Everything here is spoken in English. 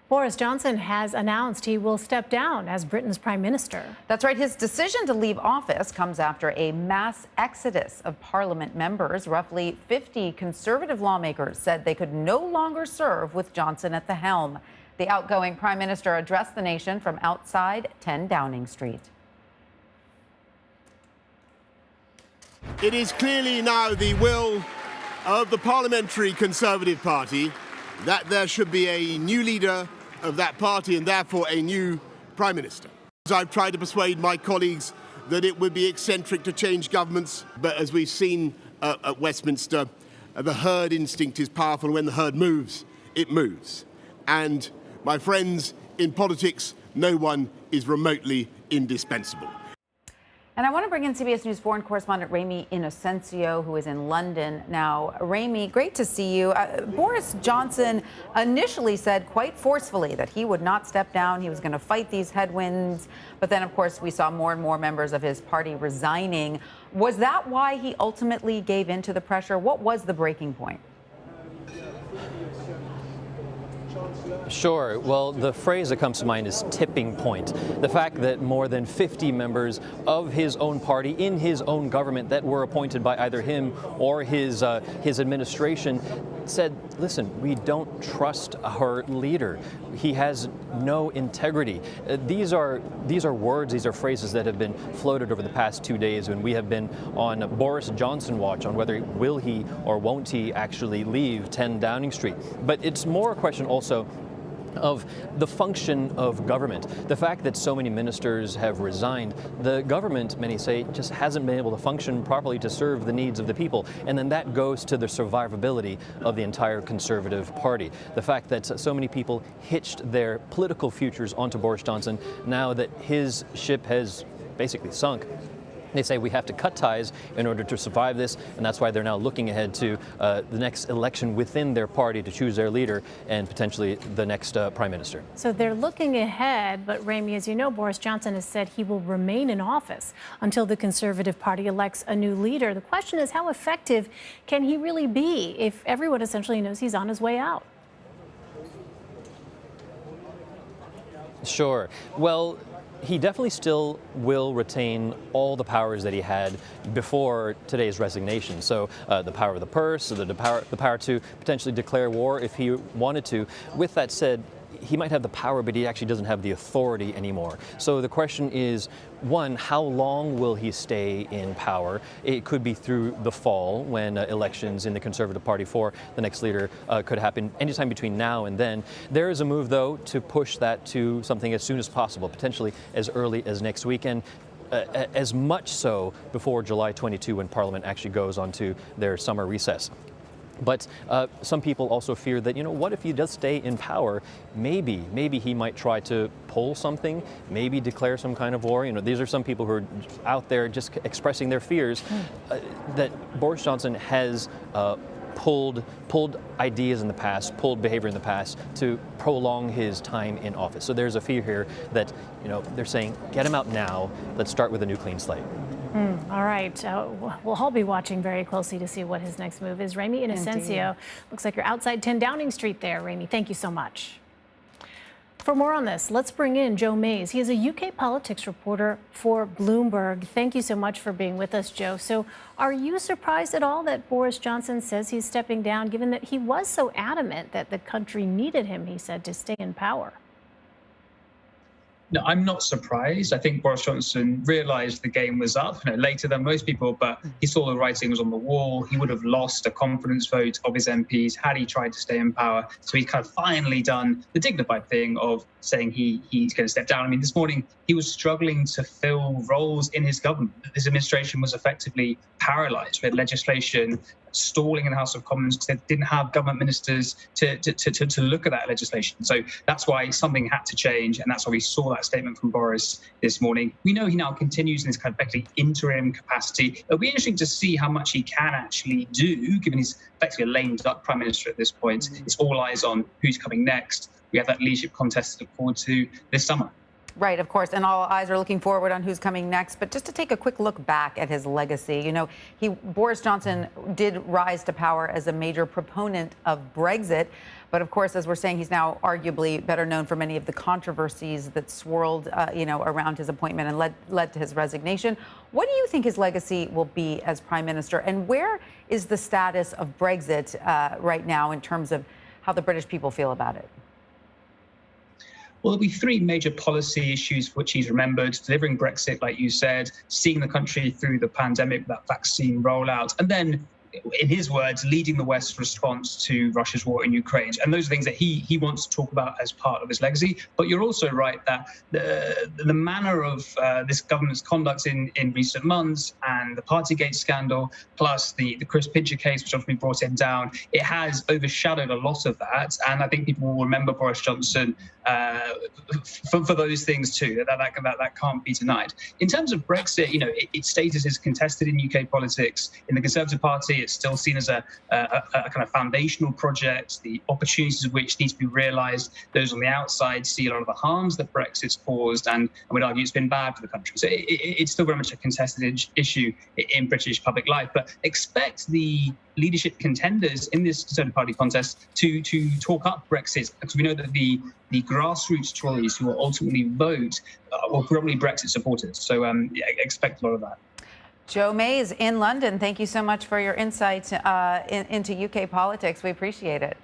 Boris Johnson has announced he will step down as Britain's prime minister. That's right. His decision to leave office comes after a mass exodus of parliament members. Roughly 50 conservative lawmakers said they could no longer serve with Johnson at the helm. The outgoing prime minister addressed the nation from outside 10 Downing Street. It is clearly now the will of the Parliamentary Conservative Party that there should be a new leader of that party and therefore a new prime minister. I've tried to persuade my colleagues that it would be eccentric to change governments, but as we've seen at Westminster, the herd instinct is powerful. When the herd moves, it moves. And my friends, in politics, no one is remotely indispensable. And I want to bring in CBS News foreign correspondent Ramy Inocencio, who is in London now. Ramy, great to see you. Boris Johnson initially said quite forcefully that he would not step down. He was going to fight these headwinds. But then, of course, we saw more and more members of his party resigning. Was that why he ultimately gave in to the pressure? What was the breaking point? Sure. Well, the phrase that comes to mind is tipping point. The fact that more than 50 members of his own party in his own government that were appointed by either him or his administration said, listen, we don't trust our leader. He has no integrity. These are words, these are phrases that have been floated over the past 2 days when we have been on Boris Johnson watch on whether will he or won't he actually leave 10 Downing Street. But it's more a question also of the function of government. The fact that so many ministers have resigned, the government, many say, just hasn't been able to function properly to serve the needs of the people. And then that goes to the survivability of the entire Conservative Party. The fact that so many people hitched their political futures onto Boris Johnson now that his ship has basically sunk. They say we have to cut ties in order to survive this, and that's why they're now looking ahead to the next election within their party to choose their leader and potentially the next prime minister. So they're looking ahead, but Ramy, as you know, Boris Johnson has said he will remain in office until the Conservative Party elects a new leader. The question is, how effective can he really be if everyone essentially knows he's on his way out? Sure. Well, he definitely still will retain all the powers that he had before today's resignation. So the power of the purse, the power to potentially declare war if he wanted to. With that said, he might have the power, but he actually doesn't have the authority anymore. So the question is, one, how long will he stay in power? It could be through the fall when elections in the Conservative Party for the next leader could happen anytime between now and then. There is a move, though, to push that to something as soon as possible, potentially as early as next weekend. As much so before July 22 when Parliament actually goes onto their summer recess. But some people also fear that, what if he does stay in power? Maybe he might try to pull something, maybe declare some kind of war. These are some people who are out there just expressing their fears that Boris Johnson has pulled ideas in the past, pulled behavior in the past to prolong his time in office. So there's a fear here that, they're saying, get him out now. Let's start with a new clean slate. All right. We'll all be watching very closely to see what his next move is. Ramy Inocencio, looks like you're outside 10 Downing Street there. Ramy, thank you so much. For more on this, let's bring in Joe Mays. He is a UK politics reporter for Bloomberg. Thank you so much for being with us, Joe. So are you surprised at all that Boris Johnson says he's stepping down, given that he was so adamant that the country needed him, he said, to stay in power? No, I'm not surprised. I think Boris Johnson realized the game was up later than most people, but he saw the writing was on the wall. He would have lost a confidence vote of his MPs had he tried to stay in power. So he's kind of finally done the dignified thing of saying he's going to step down. I mean, this morning he was struggling to fill roles in his government. His administration was effectively paralyzed. We had legislation stalling in the House of Commons because they didn't have government ministers to look at that legislation. So that's why something had to change, and that's why we saw that statement from Boris this morning. We know he now continues in this kind of effectively interim capacity. It'll be interesting to see how much he can actually do, given he's effectively a lame duck prime minister at this point. It's all eyes on who's coming next. We have that leadership contest to look forward to this summer. Right, of course, and all eyes are looking forward on who's coming next. But just to take a quick look back at his legacy, you know, Boris Johnson did rise to power as a major proponent of Brexit. But of course, as we're saying, he's now arguably better known for many of the controversies that swirled, around his appointment and led to his resignation. What do you think his legacy will be as prime minister? And where is the status of Brexit right now in terms of how the British people feel about it? Well, there'll be three major policy issues for which he's remembered: delivering Brexit, like you said, seeing the country through the pandemic, that vaccine rollout, and then, in his words, leading the West's response to Russia's war in Ukraine. And those are things that he wants to talk about as part of his legacy. But you're also right that the manner of this government's conduct in recent months, and the Partygate scandal, plus the Chris Pincher case, which obviously brought him down, it has overshadowed a lot of that. And I think people will remember Boris Johnson for those things too. That can't be denied. In terms of Brexit, its status is contested in UK politics. In the Conservative Party, it's still seen as a kind of foundational project, the opportunities of which need to be realised. Those on the outside see a lot of the harms that Brexit's caused, and I would argue it's been bad for the country. So it's still very much a contested issue in British public life. But expect the leadership contenders in this Conservative Party contest to talk up Brexit, because we know that the grassroots Tories who will ultimately vote will probably Brexit supporters. So expect a lot of that. Joe Mays in London, thank you so much for your insight into UK politics. We appreciate it.